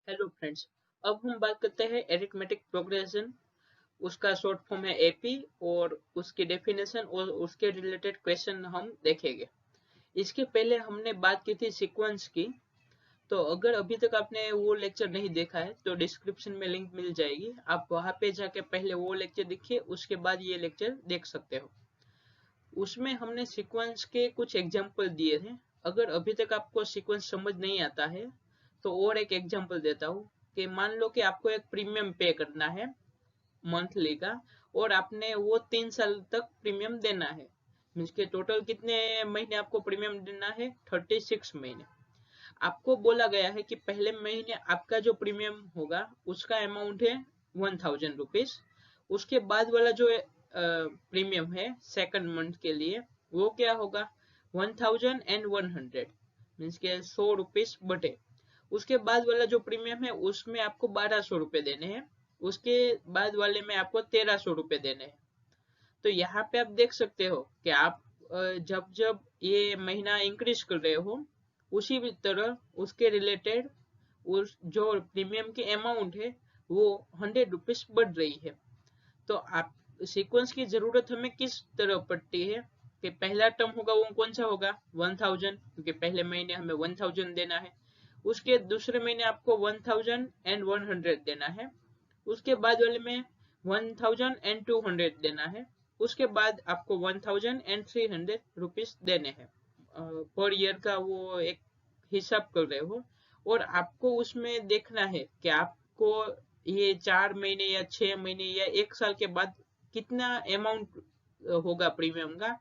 Hello friends. अब हम बात करते हैं एरिथमेटिक प्रोग्रेशन। उसका शॉर्ट फॉर्म है एपी और उसकी डेफिनेशन और उसके रिलेटेड क्वेश्चन हम देखेंगे। इसके पहले हमने बात की थी सीक्वेंस की। तो अगर अभी तक आपने वो लेक्चर नहीं देखा है तो डिस्क्रिप्शन में लिंक मिल जाएगी, आप वहां पे जाके पहले वो लेक्चर देखिए, उसके बाद ये लेक्चर देख सकते हो। उसमें हमने सीक्वेंस के कुछ एग्जाम्पल दिए थे। अगर अभी तक आपको सीक्वेंस समझ नहीं आता है तो और एक एग्जाम्पल देता हूँ कि मान लो कि आपको एक प्रीमियम पे करना है मंथली का, और आपने वो 3 साल तक प्रीमियम देना है। मीन्स के टोटल कितने महीने आपको प्रीमियम देना है? 36 महीने। आपको बोला गया है कि पहले महीने आपका जो प्रीमियम होगा उसका अमाउंट है 1000 रुपीज। उसके बाद वाला जो प्रीमियम है सेकंड मंथ के लिए वो क्या होगा? 1100, मीन्स के 100 रुपीज बटे। उसके बाद वाला जो प्रीमियम है उसमें आपको 1200 रुपए देने हैं। उसके बाद वाले में आपको 1300 रुपए देने हैं। तो यहाँ पे आप देख सकते हो कि आप जब जब ये महीना इंक्रीज कर रहे हो उसी भी तरह उसके रिलेटेड उस जो प्रीमियम की अमाउंट है वो 100 रुपीज बढ़ रही है। तो आप सीक्वेंस की जरूरत हमें किस तरह पड़ती है कि पहला टर्म होगा वो कौन सा होगा? 1000, क्योंकि पहले महीने हमें 1000 देना है। उसके दूसरे महीने आपको 1100 देना है। उसके बाद वाले में 1200 देना है। उसके बाद आपको 1300 रुपीज देने हैं। पर ईयर का वो एक हिसाब कर रहे हो, और आपको उसमें देखना है कि आपको ये 4 महीने या 6 महीने या 1 साल के बाद कितना अमाउंट होगा प्रीमियम का।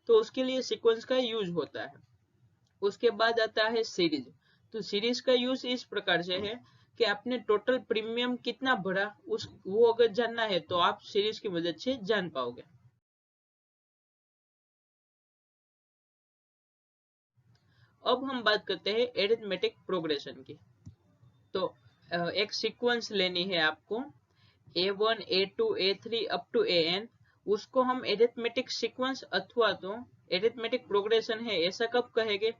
तो उसके लिए सीक्वेंस का यूज होता है। उसके बाद आता है सीरीज। तो सीरीज का यूज इस प्रकार से है कि आपने टोटल प्रीमियम कितना भरा उस वो अगर जानना है तो आप सीरीज की मदद से जान पाओगे। अब हम बात करते हैं एरिथमेटिक प्रोग्रेशन की। तो एक सीक्वेंस लेनी है आपको, A1 A2 A3 up to AN। उसको हम एरिथमेटिक सीक्वेंस अथवा तो एरिथमेटिक प्रोग्रेशन है ऐसा कब कहेंगे?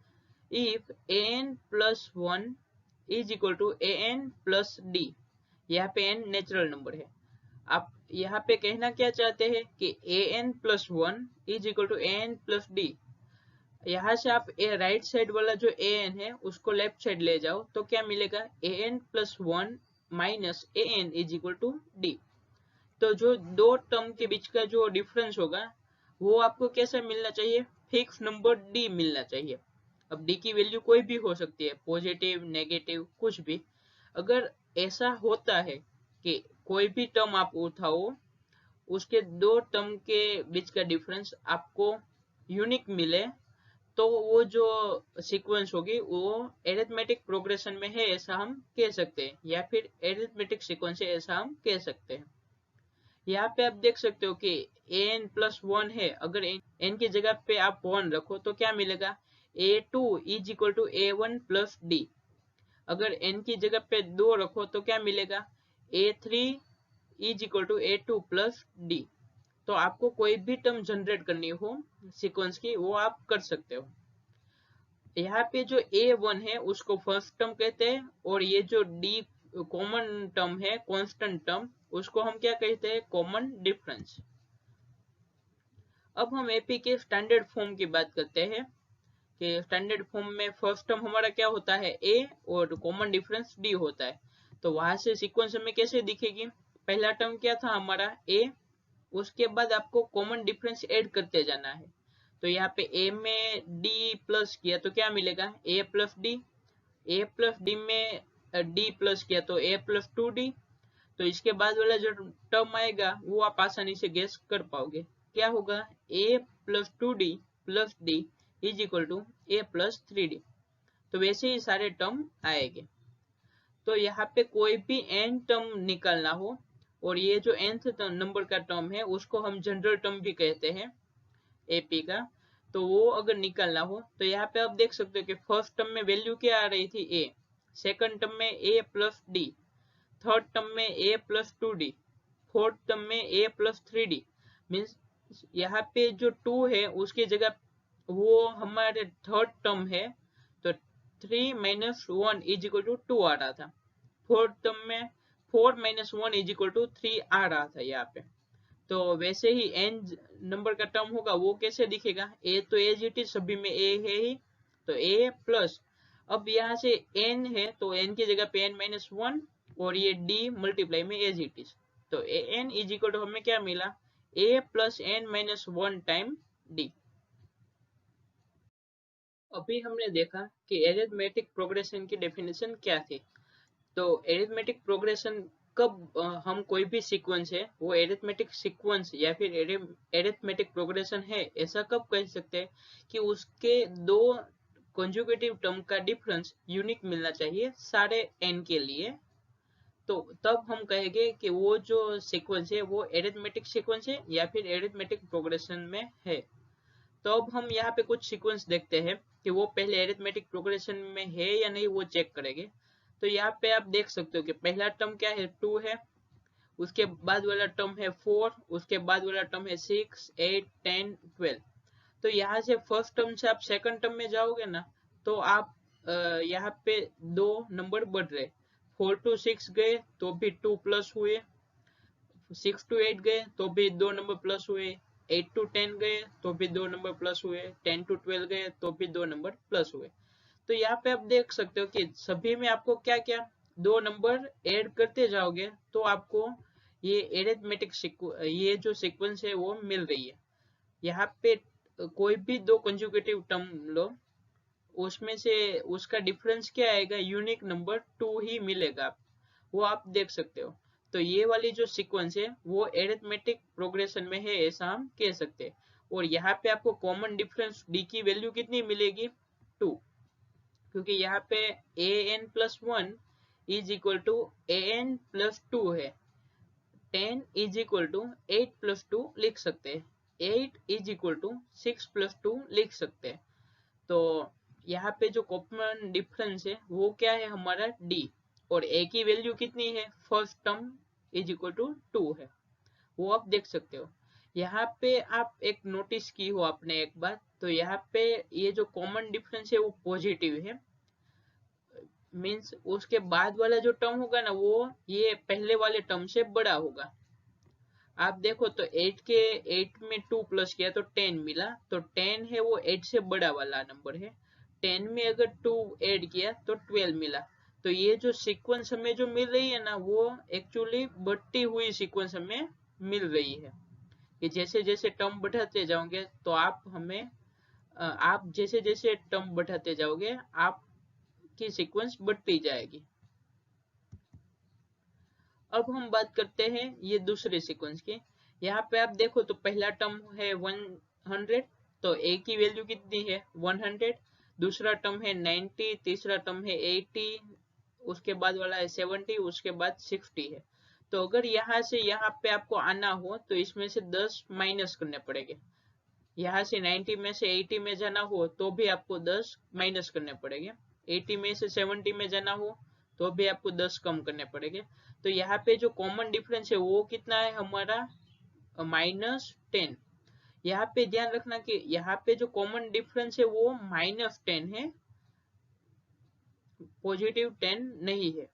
If AN plus 1 is equal to AN plus D। यहाँ पे n नेचुरल नंबर है। आप यहाँ पे कहना क्या चाहते हैं कि AN plus 1 is equal to AN plus D। यहाँ से आप राइट साइड वाला जो AN है उसको लेफ्ट साइड ले जाओ तो क्या मिलेगा? AN plus 1 minus AN is equal to D। तो जो दो टर्म के बीच का जो डिफरेंस होगा वो आपको कैसा मिलना चाहिए? फिक्स नंबर D मिलना चाहिए। अब D की वैल्यू कोई भी हो सकती है, पॉजिटिव नेगेटिव कुछ भी। अगर ऐसा होता है कि कोई भी टर्म आप उठाओ उसके दो टर्म के बीच का डिफरेंस आपको यूनिक मिले तो वो जो सीक्वेंस होगी वो एरिथमेटिक प्रोग्रेशन में है ऐसा हम कह सकते हैं, या फिर एरिथमेटिक सीक्वेंस है ऐसा हम कह सकते हैं। यहाँ पे आप देख सकते हो कि an प्लस 1 है। अगर n की जगह पे आप 1 रखो तो क्या मिलेगा? A2 is equal to A1 plus D। अगर n की जगह पे 2 रखो तो क्या मिलेगा? A3 is equal to A2 plus D। तो आपको कोई भी टर्म जनरेट करनी हो सीक्वेंस की वो आप कर सकते हो। यहाँ पे जो A1 है उसको फर्स्ट टर्म कहते हैं, और ये जो D कॉमन टर्म है कांस्टेंट टर्म उसको हम क्या कहते हैं? Common difference. अब हम एपी के स्टैंडर्ड फॉर्म की बात करते हैं कि स्टैंडर्ड फॉर्म में फर्स्ट टर्म हमारा क्या होता है? A, और कॉमन डिफरेंस D होता है। तो वहां से सीक्वेंस में कैसे दिखेगी? पहला टर्म क्या था हमारा? A। उसके बाद आपको कॉमन डिफरेंस ऐड करते जाना है। तो यहाँ पे A में D प्लस किया तो क्या मिलेगा? A plus D। A plus D में D प्लस किया तो A प्लस 2D। तो इसके बाद वाला जो टर्म आएगा वो आप आसानी से गेस कर पाओगे। क्या होगा? A plus 2D plus D is equal to A plus 3D। तो वैसे ही सारे टर्म आएंगे। तो यहाँ पे कोई भी n टर्म निकालना हो, और ये जो nth नंबर का टर्म है उसको हम जनरल टर्म भी कहते हैं एपी का। तो वो अगर निकालना हो तो यहाँ पे आप देख सकते हो कि फर्स्ट टर्म में वैल्यू क्या आ रही थी? A। सेकंड टर्म में A plus D। Third term में A plus 2D। Fourth term में A प्लस 3D। मीन्स यहाँ पे जो 2 है उसकी जगह वो हमारे थर्ड टर्म है। तो 3 माइनस 1 इज इक्वल टू 2 आ रहा था। फोर्थ टर्म में 4 माइनस 1 इज इक्वल टू 3 आ रहा था यहाँ पे। तो वैसे ही n नंबर का टर्म होगा वो कैसे दिखेगा, a तो एज इट इज, सभी में a है ही, तो a प्लस, अब यहाँ से n है तो n की जगह पे n माइनस 1 और ये d मल्टीप्लाई में एज इट इज, तो an इज इक्वल टू हमें क्या मिला, a plus n minus 1 time d। अभी हमने देखा कि एरिथमेटिक प्रोग्रेशन की डेफिनेशन क्या थी। तो एरिथमेटिक प्रोग्रेशन कब हम कोई भी सीक्वेंस है वो एरिथमेटिक सीक्वेंस या फिर एरिथमेटिक प्रोग्रेशन है ऐसा कब कह सकते हैं कि उसके दो कंजुगेटिव टर्म का डिफरेंस यूनिक मिलना चाहिए सारे n के लिए, तो तब हम कहेंगे कि वो जो सीक्वेंस है वो एरिथमेटिक सीक्वेंस है या फिर एरिथमेटिक प्रोग्रेशन में है। तो अब हम यहाँ पे कुछ सीक्वेंस देखते हैं कि वो पहले एरिथमेटिक प्रोग्रेशन में है या नहीं, वो चेक करेंगे। तो यहाँ पे आप देख सकते हो कि पहला टर्म क्या है, 2 है, उसके बाद वाला टर्म है 4, उसके बाद वाला टर्म है 6, 8, 10, 12। तो यहाँ से फर्स्ट टर्म से आप सेकंड टर्म में जाओगे ना, तो आप यहाँ पे दो नंबर बढ़ रहे, 4 to 6 गए तो भी 2 प्लस हुए, 6 to 8 गए तो भी 2 नंबर प्लस हुए, 8 to 10 गए तो भी 2 नंबर प्लस हुए, 10 to 12 गए तो भी 2 नंबर प्लस हुए। तो यहाँ पे आप देख सकते हो कि सभी में आपको क्या क्या दो नंबर ऐड करते जाओगे तो आपको ये एरिथमेटिक ये जो सीक्वेंस है वो मिल रही है। यहाँ पे कोई भी दो कंजुगेटिव टर्म लो, उसमें से उसका डिफरेंस क्या आएगा, यूनिक नंबर 2 ही मिलेगा, वो आप देख सकते हो। तो ये वाली जो सीक्वेंस है वो एरिथमेटिक प्रोग्रेशन में है ऐसा हम कह सकते हैं। और यहाँ पे आपको कॉमन डिफरेंस डी की वैल्यू कितनी मिलेगी, 2, क्योंकि यहाँ पे a n plus 1 is equal to a n plus 2 है, 10 इज इक्वल टू 8 प्लस 2 लिख सकते हैं, 8 इज इक्वल टू 6 प्लस 2 लिख सकते हैं। तो यहाँ पे जो कॉमन डिफरेंस है वो क्या है हमारा डी, और ए की वैल्यू कितनी है, first term is equal to 2 है, वो आप देख सकते हो। यहाँ पे आप एक नोटिस की हो आपने एक बात, तो यहाँ पे ये जो कॉमन डिफरेंस है वो पॉजिटिव है, मीन्स उसके बाद वाला जो टर्म होगा ना वो ये पहले वाले टर्म से बड़ा होगा। आप देखो तो 8 में 2 प्लस किया तो 10 मिला, तो 10 है वो 8 से बड़ा वाला नंबर है, 10 में अगर 2 ऐड किया तो 12 मिला। तो ये जो सीक्वेंस हमें जो मिल रही है ना वो एक्चुअली बढ़ती हुई सीक्वेंस हमें मिल रही है, कि जैसे जैसे टर्म बढ़ाते जाओगे तो आप जैसे जैसे टर्म बढ़ाते जाओगे आपकी सीक्वेंस बढ़ती जाएगी। अब हम बात करते हैं ये दूसरे सीक्वेंस की। यहाँ पे आप देखो तो पहला टर्म है 100, तो ए की वैल्यू कितनी है 100, दूसरा टर्म है 90, तीसरा टर्म है 80, उसके बाद वाला है 70, उसके बाद 60 है। तो अगर यहाँ से यहाँ पे आपको आना हो तो इसमें से 10 माइनस करने पड़ेंगे, यहाँ से 90 में से 80 में जाना हो तो भी आपको 10 माइनस करने पड़ेंगे, 80 में से 70 में जाना हो तो भी आपको 10 कम करने पड़ेंगे। तो यहाँ पे जो कॉमन डिफरेंस है वो कितना है हमारा -10। यहाँ पे ध्यान रखना कि यहाँ पे जो कॉमन डिफरेंस है वो -10 है, +10 नहीं है।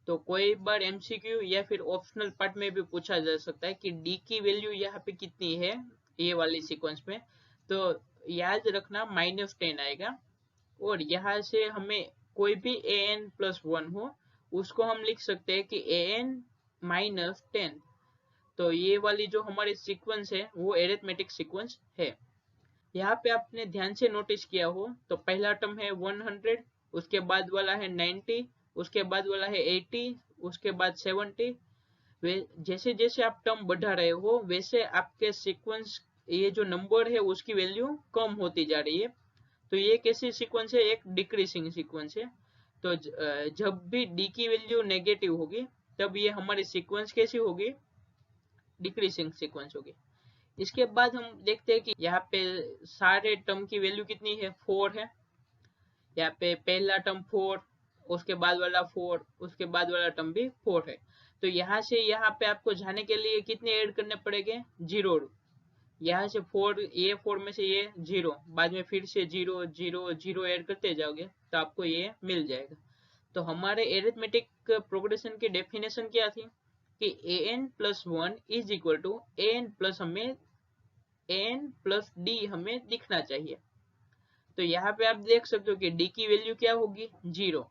तो कोई बार एमसीक्यू या फिर ऑप्शनल पार्ट में भी पूछा जा सकता है कि डी की वैल्यू यहाँ पे कितनी है ये वाली सीक्वेंस में, तो याद रखना -10 आएगा। और यहाँ से हमें कोई भी ए एन प्लस 1 हो उसको हम लिख सकते हैं कि ए एन -10। तो ये वाली जो हमारी सीक्वेंस है वो एरिथमेटिक सीक्वेंस है। यहाँ पे आपने ध्यान से नोटिस किया हो तो पहला टर्म है 100, उसके बाद वाला है 90, उसके बाद वाला है 80, उसके बाद 70। जैसे जैसे आप टर्म बढ़ा रहे हो वैसे आपके सीक्वेंस ये जो नंबर है उसकी वैल्यू कम होती जा रही है। तो ये कैसी सीक्वेंस है, एक डिक्रीसिंग सीक्वेंस है। तो जब भी डी की वैल्यू नेगेटिव होगी तब ये हमारी सीक्वेंस कैसी होगी, डिक्रीसिंग सीक्वेंस होगी। इसके बाद हम देखते हैं कि यहाँ पे सारे टर्म की वैल्यू कितनी है, 4 है। यहाँ पे पहला टर्म 4, उसके बाद वाला 4, उसके बाद वाला टर्म भी 4 है। तो यहाँ से यहाँ पे आपको जाने के लिए कितने ऐड करने पड़ेंगे, 0। यहाँ से 4, ये 4 में से ये 0, बाद में फिर से 0 0 0 ऐड करते जाओगे तो आपको ये मिल जाएगा। तो हमारे एरिथमेटिक प्रोग्रेशन की डेफिनेशन क्या थी कि an+1 is equal to an plus हमें an प्लस डी हमें दिखना चाहिए। तो यहाँ पे आप देख सकते हो कि डी की वैल्यू क्या होगी 0।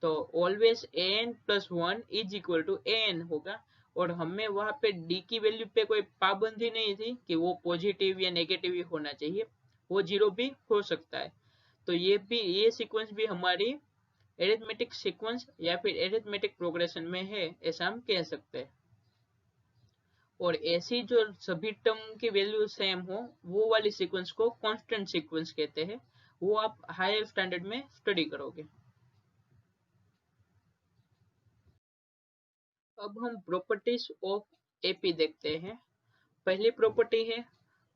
तो always an+1 is equal to an होगा, और हमें वहां पे डी की वैल्यू पे कोई पाबंदी नहीं थी कि वो पॉजिटिव या नेगेटिव ही होना चाहिए, वो 0 भी हो सकता है। तो ये सीक्वेंस भी हमारी एरिथमेटिक सीक्वेंस या फिर एरिथमेटिक प्रोग्रेशन में है, ऐसा हम कह सकते हैं। और ऐसी जो सभी टर्म की वैल्यू सेम हो वो वाली सीक्वेंस को कांस्टेंट सीक्वेंस कहते हैं, वो आप हायर स्टैंडर्ड में स्टडी करोगे। अब हम प्रॉपर्टीज ऑफ एपी देखते हैं। पहली प्रॉपर्टी है,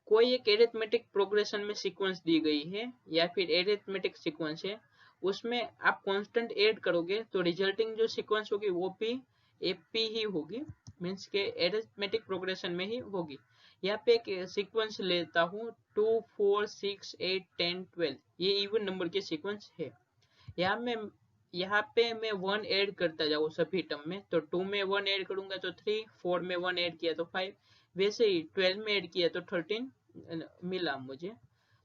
कोई एक एरिथमेटिक प्रोग्रेशन में सीक्वेंस दी गई है या फिर एरिथमेटिक सीक्वेंस है, उसमें आप कांस्टेंट ऐड करोगे तो रिजल्टिंग जो सीक्वेंस होगी वो भी एपी ही होगी, मींस के एरिथमेटिक प्रोग्रेशन में ही होगी। यहाँ पे एक सीक्वेंस लेता हूँ 2 4 6 8 10 12, ये इवन नंबर के सीक्वेंस है। यहाँ पे मैं 1 ऐड करता जाऊँ सभी टर्म में, तो 2 में 1 ऐड करूंगा तो 3, 4 में 1 ऐड किया तो 5, वैसे ही 12 में ऐड किया तो 13 मिला मुझे।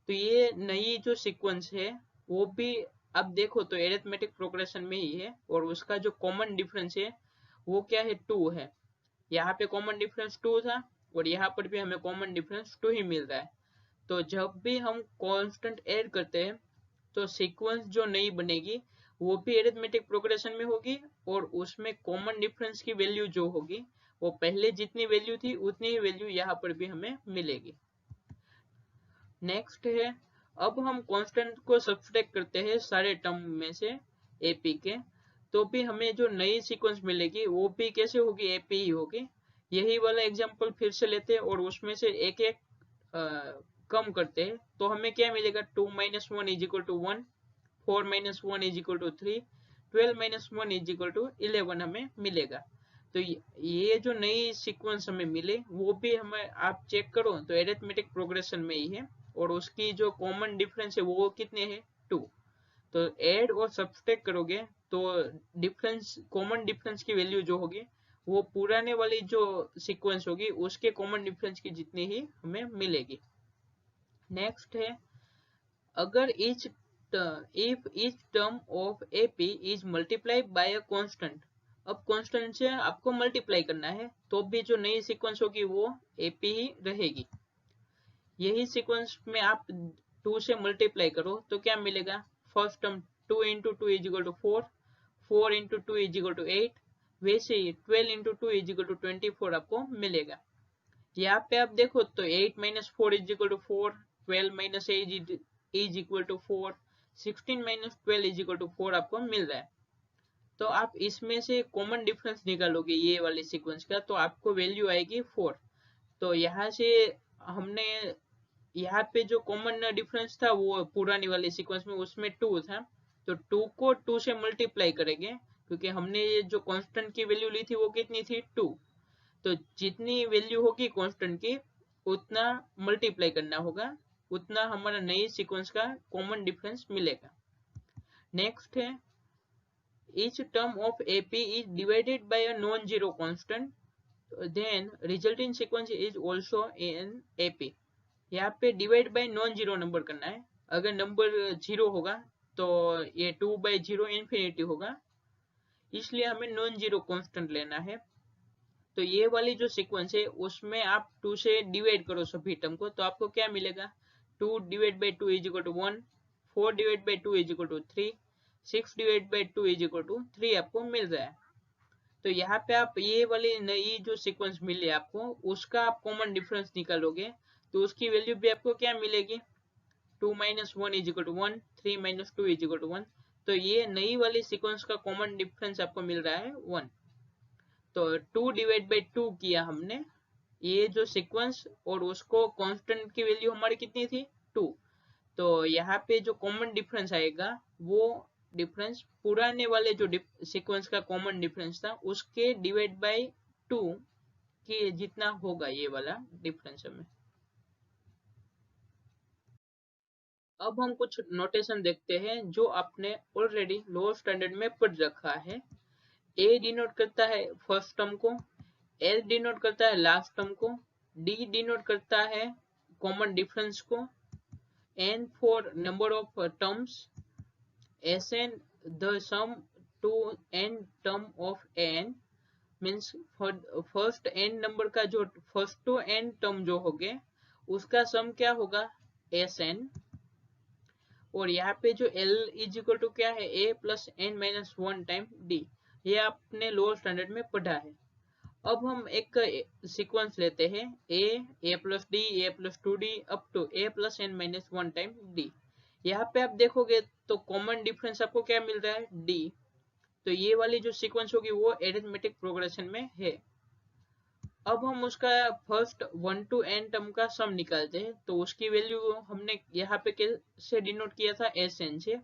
तो ये नई जो सीक्वेंस है वो भी अब देखो तो एरिथमेटिक प्रोग्रेशन में ही है, और उसका जो कॉमन डिफरेंस है वो क्या है 2 है। यहाँ पे कॉमन डिफरेंस 2 था और यहाँ पर भी हमें कॉमन डिफरेंस 2 ही मिल रहा है। तो जब भी हम कांस्टेंट ऐड करते हैं तो सीक्वेंस जो नई बनेगी वो भी एरिथमेटिक प्रोग्रेशन में होगी, और उसमें कॉमन डिफरेंस की वैल्यू जो होगी वो पहले जितनी वैल्यू थी उतनी ही वैल्यू यहाँ पर भी हमें मिलेगी। नेक्स्ट है, अब हम कांस्टेंट को सब्सट्रैक्ट करते हैं सारे टर्म में से एपी के, तो भी हमें जो नई सीक्वेंस मिलेगी वो भी कैसे होगी, एपी ही होगी। यही वाला एग्जांपल फिर से लेते हैं और उसमें से एक एक कम करते हैं, तो हमें क्या मिलेगा 2 - 1 is equal to 1, 4 - 1 is equal to 3, 12 - 1 is equal to 11 हमें मिलेगा। तो ये जो नई सीक्वेंस हमें मिले वो भी हमें आप चेक करो तो एरिथमेटिक प्रोग्रेशन में ही है, और उसकी जो कॉमन डिफरेंस है वो कितने हैं 2। तो ऐड और सब्सट्रैक्ट करोगे तो डिफरेंस, कॉमन डिफरेंस की वैल्यू जो होगी वो पुराने वाली जो सीक्वेंस होगी उसके कॉमन डिफरेंस की जितनी ही हमें मिलेगी। नेक्स्ट है, अगर each if each term of AP is multiplied by a constant, अब कांस्टेंट से आपको मल्टीप्लाई करना है तो भी जो नई सीक्वेंस होगी वो AP ही रहेगी। यही सीक्वेंस में आप 2 से मल्टीप्लाई करो तो क्या मिलेगा, first term 2 × 2 is equal to 4, 4 × 2 is equal to 8, वैसे ही 12 × 2 इज इक्वल टू 24 आपको मिलेगा। यहाँ पे आप देखो तो 8 - 4 is equal to 4, 12 - 8 is equal to 4, 16 - 12 is equal to 4 आपको मिल रहा है। तो आप इसमें से कॉमन डिफरेंस निकालोगे ये वाले सीक्वेंस का तो आपको वैल्यू आएगी 4। तो यहाँ से हमने यहाँ पे जो कॉमन डिफरेंस था वो पुरानी वाली सीक्वेंस में उसमें 2 था, तो 2 को 2 से मल्टीप्लाई करेंगे क्योंकि हमने ये जो कांस्टेंट की वैल्यू ली थी वो कितनी थी 2। तो जितनी वैल्यू होगी कांस्टेंट की उतना मल्टीप्लाई करना होगा, उतना हमारा नई सीक्वेंस का कॉमन डिफरेंस मिलेगा। नेक्स्ट है, each term of AP is divided by a non-zero constant, then resulting sequence is also in AP। यहाँ पे divide by non zero number करना है, अगर नंबर जीरो होगा तो ये 2/0 इंफिनिटी होगा, इसलिए हमें नॉन जीरो कांस्टेंट लेना है। तो ये वाली जो सीक्वेंस है उसमें आप 2 से डिवाइड करो सभी टर्म को तो आपको क्या मिलेगा, 2 / 2 is equal to 1, 4 / 2 is equal to 3, 6 / 2 is equal to 3 आपको मिल रहा है। तो यहाँ पे आप ये वाली नई जो सीक्वेंस मिली आपको उसका आप कॉमन डिफरेंस निकालोगे तो उसकी वैल्यू भी आपको क्या मिलेगी, 2 - 1 is equal to 1, 3 - 2 is equal to 1। तो ये नई वाली सीक्वेंस का कॉमन डिफरेंस आपको मिल रहा है 1। तो 2/2 किया हमने ये जो सीक्वेंस, और उसको कांस्टेंट की वैल्यू हमारी कितनी थी 2। तो यहाँ पे जो कॉमन डिफरेंस आएगा वो डिफरेंस पुराने वाले जो सीक्वेंस का कॉमन डिफरेंस था उसके डिवाइड बाय 2 के जितना होगा ये वाला डिफरेंस हमें। अब हम कुछ नोटेशन देखते हैं जो आपने ऑलरेडी लोअर स्टैंडर्ड में पढ़ रखा है। ए डिनोट करता है फर्स्ट टर्म को, एल डिनोट करता है लास्ट टर्म को, डी डिनोट करता है कॉमन डिफरेंस को, n for number of terms, s n the sum to n term of n, means first n number का जो फर्स्ट टू एन टर्म जो हो गए उसका सम क्या होगा, एस एन। और यहाँ पे जो L इज इक्वल टू क्या है, a plus n minus one time d, ये आपने लोअर स्टैंडर्ड में पढ़ा है। अब हम एक सीक्वेंस लेते हैं a plus d, a plus two d up to a plus n minus one time d. यहाँ पे आप देखोगे तो कॉमन डिफरेंस आपको क्या मिल रहा है, d। तो ये वाली जो सीक्वेंस होगी वो एरिथमेटिक प्रोग्रेशन में है। अब हम उसका फर्स्ट 1 टू n टर्म का सम निकालते हैं, तो उसकी वैल्यू हमने यहाँ पे कैसे डिनोट किया था, एस एन से।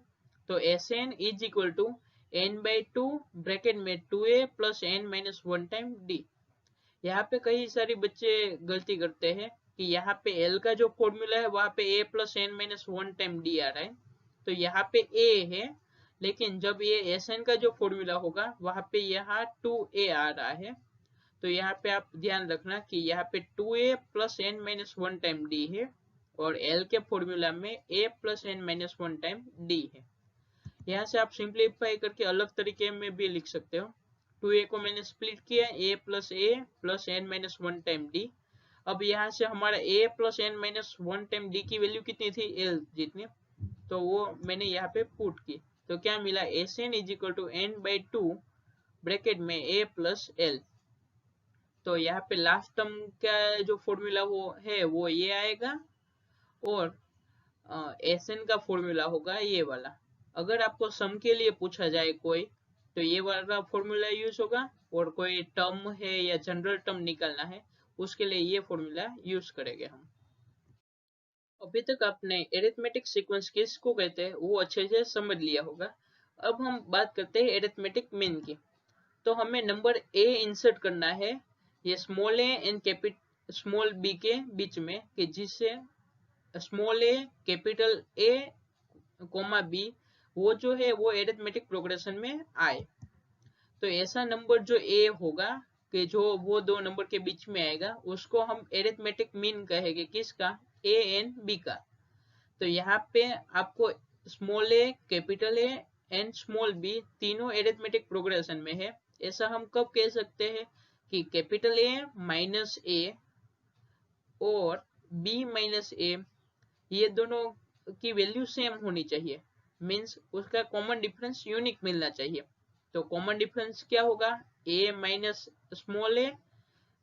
तो s n is equal to n by two bracket में 2a plus n minus one time d. यहाँ पे कई सारे बच्चे गलती करते हैं कि यहाँ पे L का जो फॉर्मूला है वहां पे a plus n minus one time d आ रहा है, तो यहाँ पे a है, लेकिन जब ये एस एन का जो फॉर्मूला होगा वहां पे यहाँ 2a आ रहा है। तो यहाँ पे आप ध्यान रखना कि यहाँ पे 2a plus n minus one time d है और L के फॉर्मूला में a plus n minus one time d है। यहाँ से आप सिंप्लीफाई करके अलग तरीके में भी लिख सकते हो। 2a को मैंने स्प्लिट किया, a plus n minus one time d. अब यहाँ से हमारा a plus n minus one time d की वैल्यू कितनी थी, L जितनी, तो वो मैंने यहाँ पे पुट की। तो क्या मिला, s n is equal to n by two bracket में a प्लस एल। तो यहाँ पे लास्ट टर्म का जो फॉर्मूला वो है वो ये आएगा और एस एन का फॉर्मूला होगा ये वाला। अगर आपको सम के लिए पूछा जाए कोई, तो ये वाला फॉर्मूला यूज होगा, और कोई टर्म है या जनरल टर्म निकालना है उसके लिए ये फॉर्मूला यूज करेंगे हम। अभी तक आपने एरिथमेटिक सीक्वेंस किसको कहते हैं वो अच्छे से समझ लिया होगा। अब हम बात करते हैं एरिथमेटिक मीन की। तो हमें नंबर a इंसर्ट करना है ये small a and small b के बीच में, कि जिससे small a capital A comma b वो जो है वो एरिथमेटिक प्रोग्रेशन में आए। तो ऐसा नंबर जो a होगा कि जो वो दो नंबर के बीच में आएगा उसको हम एरिथमेटिक मीन कहेंगे, किसका, a एंड b का। तो यहाँ पे आपको small a, capital A and small b तीनों एरिथमेटिक प्रोग्रेशन में है। ऐसा हम कब कह सकते हैं कि कैपिटल A माइनस a और b माइनस a ये दोनों की वैल्यू सेम होनी चाहिए, मीन्स उसका कॉमन डिफरेंस यूनिक मिलना चाहिए। तो कॉमन डिफरेंस क्या होगा, a minus small a,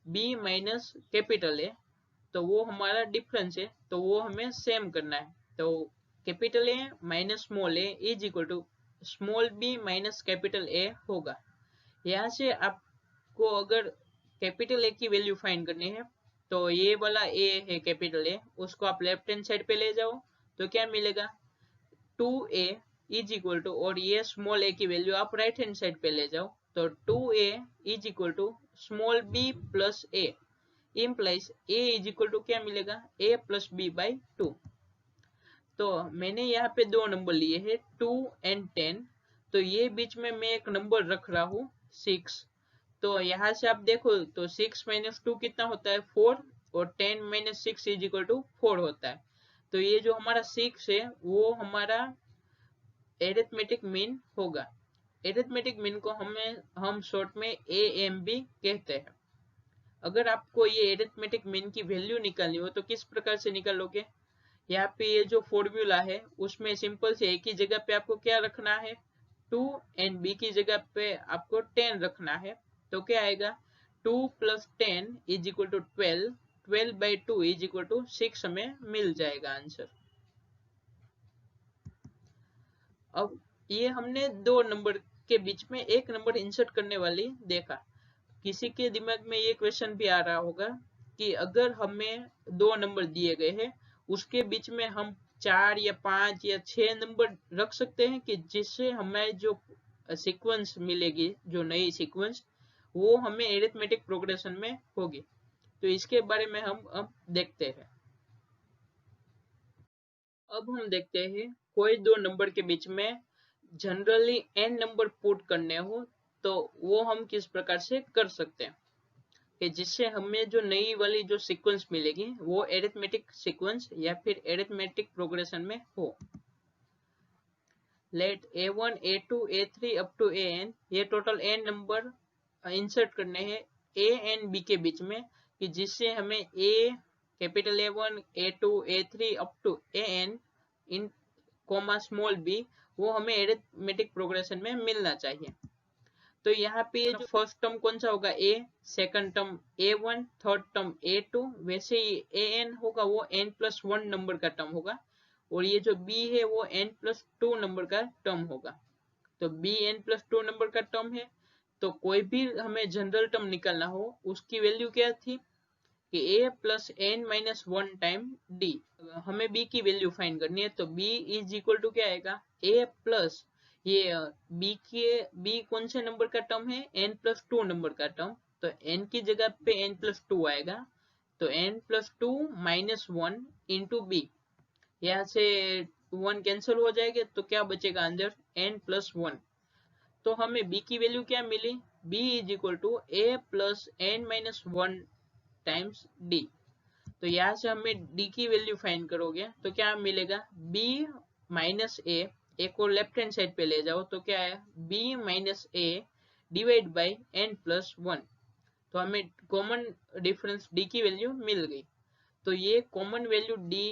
b minus capital A, तो वो हमारा डिफरेंस है, तो वो हमें सेम करना है। तो capital A minus small a is equal to small b minus capital A होगा। यहाँ से आपको अगर कैपिटल A की वैल्यू फाइंड करनी है, तो ये वाला A है कैपिटल A, उसको आप लेफ्ट हैंड साइड पे ले जाओ तो क्या मिलेगा, 2a इज इक्वल टू, और ये स्मॉल a की वैल्यू आप राइट हैंड साइड पे ले जाओ तो 2a is equal to small b plus a, implies a is equal to क्या मिलेगा, a प्लस b बाई 2। तो मैंने यहाँ पे दो नंबर लिए हैं 2 एंड 10, तो ये बीच में मैं एक नंबर रख रहा हूँ 6। तो यहाँ से आप देखो तो 6 माइनस 2 कितना होता है, 4, और 10 माइनस 6 इज इक्वल टू 4 होता है। तो ये जो हमारा 6 है वो हमारा एरिथमेटिक मीन होगा। एरिथमेटिक मीन को हम शॉर्ट में AMB कहते हैं। अगर आपको ये एरिथमेटिक मीन की वैल्यू निकालनी हो तो किस प्रकार से निकालोगे, यहाँ पे ये जो फॉर्मूला है उसमें सिंपल से एक ही जगह पे आपको क्या रखना है, 2 एंड b की जगह पे आपको 10 रखना है। तो क्या आएगा, 2 प्लस 10 is equal to 12, 12 by 2 is equal to 6 हमें मिल जाएगा आंसर। अब ये हमने दो नंबर के बीच में एक नंबर इंसर्ट करने वाली देखा। किसी के दिमाग में ये क्वेश्चन भी आ रहा होगा कि अगर हमें दो नंबर दिए गए हैं उसके बीच में हम 4 या 5 या 6 नंबर रख सकते हैं, कि जिससे हमें जो सीक्वेंस मिलेगी, जो नई सीक्वेंस, वो हमें एरिथमेटिक प्रोग्रेशन में होगी। तो इसके बारे में हम अब देखते हैं। अब हम देखते हैं कोई दो नंबर के बीच में जनरली n नंबर पुट करने हो तो वो हम किस प्रकार से कर सकते हैं कि जिससे हमें जो नई वाली जो सीक्वेंस मिलेगी वो एरिथमेटिक सीक्वेंस या फिर एरिथमेटिक प्रोग्रेशन में हो। Let a1 a2 a3 up to an ये टोटल n नंबर इंसर्ट करने हैं a एंड b के बीच में कि जिससे हमें a capital A1 A2 A3 up to an इन कोमा स्मॉल b वो हमें एरिथमेटिक प्रोग्रेशन में मिलना चाहिए। तो यहाँ पे जो फर्स्ट टर्म कौन सा होगा a, second term a1, third term a2, वैसे ही an होगा वो n+1 नंबर का टर्म होगा और ये जो b है वो n+2 नंबर का टर्म होगा। तो b n+2 नंबर का टर्म है तो कोई भी हमें जनरल टर्म निकालना हो उसकी वैल्यू क्या थी कि a plus n-1 time d। हमें b की वैल्यू फाइंड करनी है तो b इज इक्वल टू क्या आएगा a प्लस ये b कौन से नंबर का टर्म है n+2 नंबर का टर्म तो n की जगह पे n+2 आएगा तो n+2 -1 इंटू b यहाँ से 1 कैंसिल हो जाएगा तो क्या बचेगा अंदर n+1। तो हमें b की वैल्यू क्या मिली b is equal to a plus n-1 times d। तो यहाँ से हमें d की वैल्यू फाइंड करोगे तो क्या मिलेगा b माइनस a को लेफ्ट हैंड साइड पे ले जाओ तो क्या है b minus a divide by n+1। तो हमें कॉमन डिफरेंस d की वैल्यू मिल गई। तो ये कॉमन वैल्यू d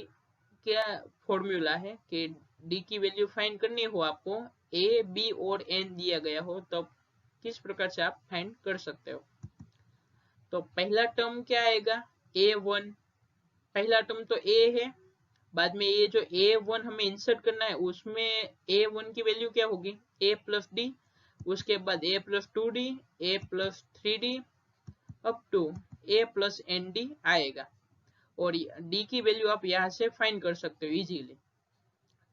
क्या फॉर्मूला है कि d की वैल्यू फाइंड करनी हो आपको a b और n दिया गया हो तो किस प्रकार से आप फाइंड कर सकते हो। तो पहला टर्म क्या आएगा a1, पहला टर्म तो a है बाद में ये जो a1 हमें इंसर्ट करना है उसमें a1 की वैल्यू क्या होगी a प्लस डी, उसके बाद a plus 2d a plus 3d up to a plus nd आएगा और d की वैल्यू आप यहाँ से फाइंड कर सकते हो इजीली।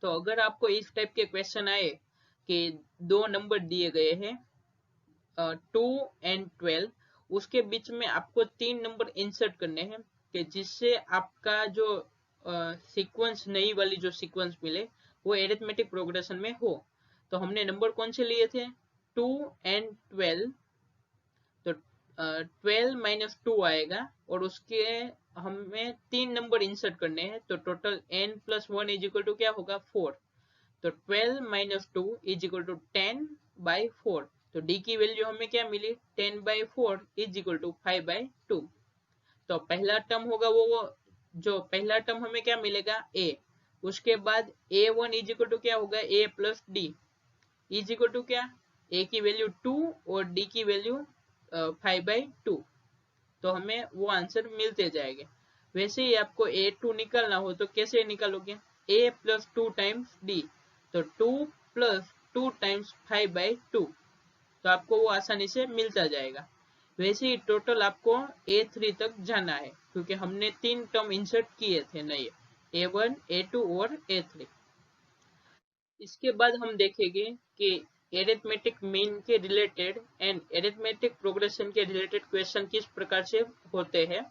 तो अगर आपको इस टाइप के क्वेश्चन आए कि दो नंबर दिए गए हैं 2 एंड 12 उसके बीच में आपको 3 नंबर इंसर्ट करने हैं कि जिससे आपका जो सीक्वेंस नई वाली जो सीक्वेंस मिले वो एरिथमेटिक प्रोग्रेशन में हो। तो हमने नंबर कौन से लिए थे 2 एंड 12 तो 12 माइनस 2 आएगा और उसके हमें 3 नंबर इंसर्ट करने हैं तो total n+1 is equal to क्या होगा 4। तो 12 माइनस 2 इज इक्वल टू 10/4। तो d की वैल्यू हमें क्या मिली 10/4 इज इक्वल टू 5/2। तो पहला टर्म होगा वो जो पहला टर्म हमें क्या मिलेगा a, उसके बाद a1 इज इक्वल टू क्या होगा a plus d is equal to क्या a की वैल्यू 2 और d की वैल्यू 5/2। तो हमें वो आंसर मिलते जाएंगे। वैसे ही आपको a2 निकालना हो तो कैसे निकालोगे a प्लस 2 टाइम्स d तो 2 प्लस 2 टाइम्स 5/2 तो आपको वो आसानी से मिलता जाएगा। वैसे ही टोटल आपको a3 तक जाना है क्योंकि हमने 3 टर्म इंसर्ट किए थे नए a1 a2 और a3। इसके बाद हम देखेंगे कि एरिथमेटिक मीन के रिलेटेड एंड एरिथमेटिक प्रोग्रेशन के रिलेटेड क्वेश्चन किस प्रकार से होते हैं।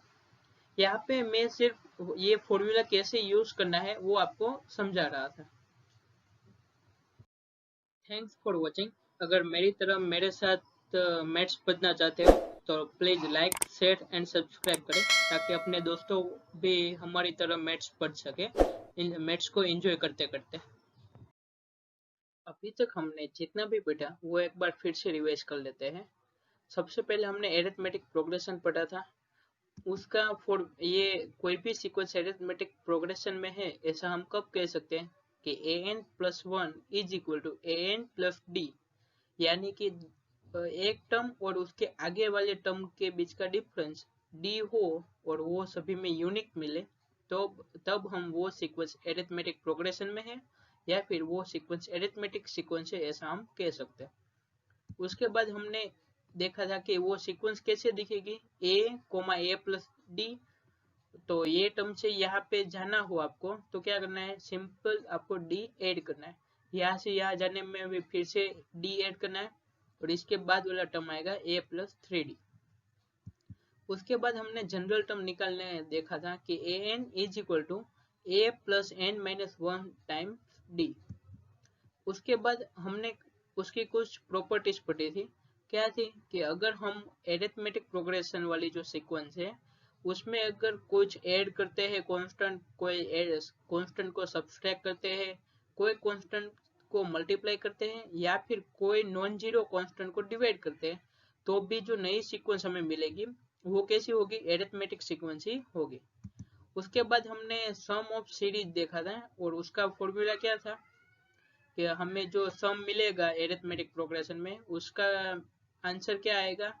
यहाँ पे मैं सिर्फ ये फॉर्मूला कैसे यूज करना है वो आपको समझा रहा था। Thanks for watching. अगर मेरी तरह मेरे साथ मैथ्स पढ़ना चाहते हो तो please like share and subscribe करें ताकि अपने दोस्तों भी हमारी तरह मैथ्स पढ़ सके इन मैथ्स को एंजॉय करते करते। अभी तक हमने जितना भी पढ़ा वो एक बार फिर से रिवाइज कर लेते हैं। सबसे पहले हमने एरिथमेटिक प्रोग्रेशन पढ़ा था। उसका फॉर ये कोई भी सीक्वेंस एरिथमेटिक प्रोग्रेशन में है ऐसा हम कब कह सकते हैं कि an+1 is equal to an+d यानी कि एक टर्म और उसके आगे वाले टर्म के बीच का डिफरेंस d हो और वो सभी में यूनिक मिले तो तब हम वो सीक्वेंस एरिथमेटिक प्रोग्रेशन में है या फिर वो सीक्वेंस एरिथमेटिक सीक्वेंस है ऐसा हम कह सकते हैं। उसके बाद हमने देखा था कि वो सीक्वेंस कैसे दिखेगी a, प्लस डी। तो ये टर्म से यहाँ पे जाना हो आपको तो क्या करना है सिंपल आपको d ऐड करना है। यहाँ से यहाँ जाने में भी फिर से d ऐड करना है और इसके बाद वाला टर्म आएगा a+3d। उसके बाद हमने जनरल टर्म निकालने देखा था कि an is equal to a plus n minus one times d. उसके बाद हमने उसकी कुछ प्रॉपर्टीज पढ़ी थी। क्या थी कि अगर हम एरिथमेटिक प्रोग्रेशन वाली जो सीक्वेंस है उसमें अगर कुछ ऐड करते हैं कांस्टेंट, कोई कांस्टेंट को सब्सट्रैक्ट करते हैं, कोई कांस्टेंट को मल्टीप्लाई करते हैं या फिर कोई नॉन जीरो कांस्टेंट को डिवाइड करते हैं, तो भी जो नई सीक्वेंस हमें मिलेगी वो कैसी होगी, एरिथमेटिक सीक्वेंस ही होगी। उसके बाद हमने सम ऑफ सीरीज देखा था और उसका फॉर्मूला क्या था कि हमें जो सम मिलेगा एरिथमेटिक प्रोग्रेशन में उसका आंसर क्या आएगा,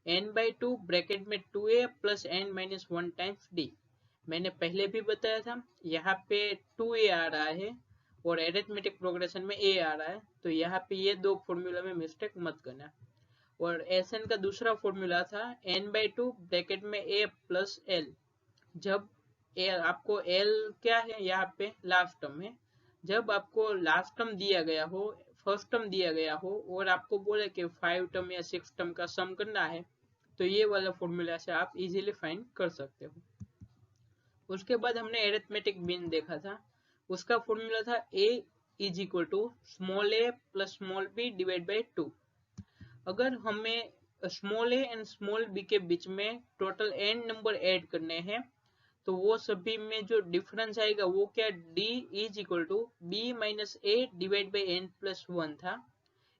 n/2 ब्रैकेट में 2a plus n minus one times d। मैंने पहले भी बताया था यहाँ पे 2a आ रहा है और एरिथमेटिक प्रोग्रेशन में a आ रहा है, तो यहाँ पे ये दो फॉर्मूला में मिस्टेक मत करना। और एसएन का दूसरा फॉर्मूला था n/2 ब्रैकेट में a प्लस l। जब आपको l क्या है, यहाँ पे लास्ट टर्म है, जब आपको लास्ट टर्म दिया गया हो, फर्स्ट टर्म दिया गया हो और आपको बोले कि 5 टर्म या 6 टर्म का सम करना है, तो ये वाला फॉर्मूला से आप इजीली फाइंड कर सकते हो। उसके बाद हमने एरिथमेटिक मीन देखा था। उसका फॉर्मूला था a is equal to small a plus small b divide by 2। अगर हमें small a and small b के बीच में टोटल n नंबर ऐड करने हैं, तो वो सभी में जो डिफरेंस आएगा वो क्या, d is equal to b minus a divide by n plus one था।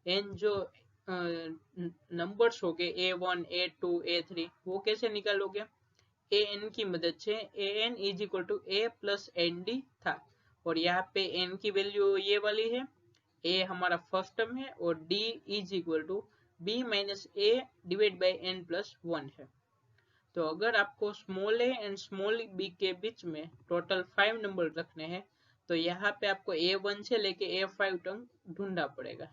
n जो नंबर्स हो गए a1 a2 a3 वो कैसे निकालोगे, ए एन की मदद से। A n is equal to a plus n d था और यहाँ पे एन की वैल्यू ये वाली है, ए हमारा फर्स्ट टर्म है और d is equal to b minus a divide by n plus one है। तो अगर आपको small a and small b के बीच में टोटल 5 नंबर रखने हैं, तो यहाँ पे आपको A1 से लेके A5 तक ढूंढना पड़ेगा।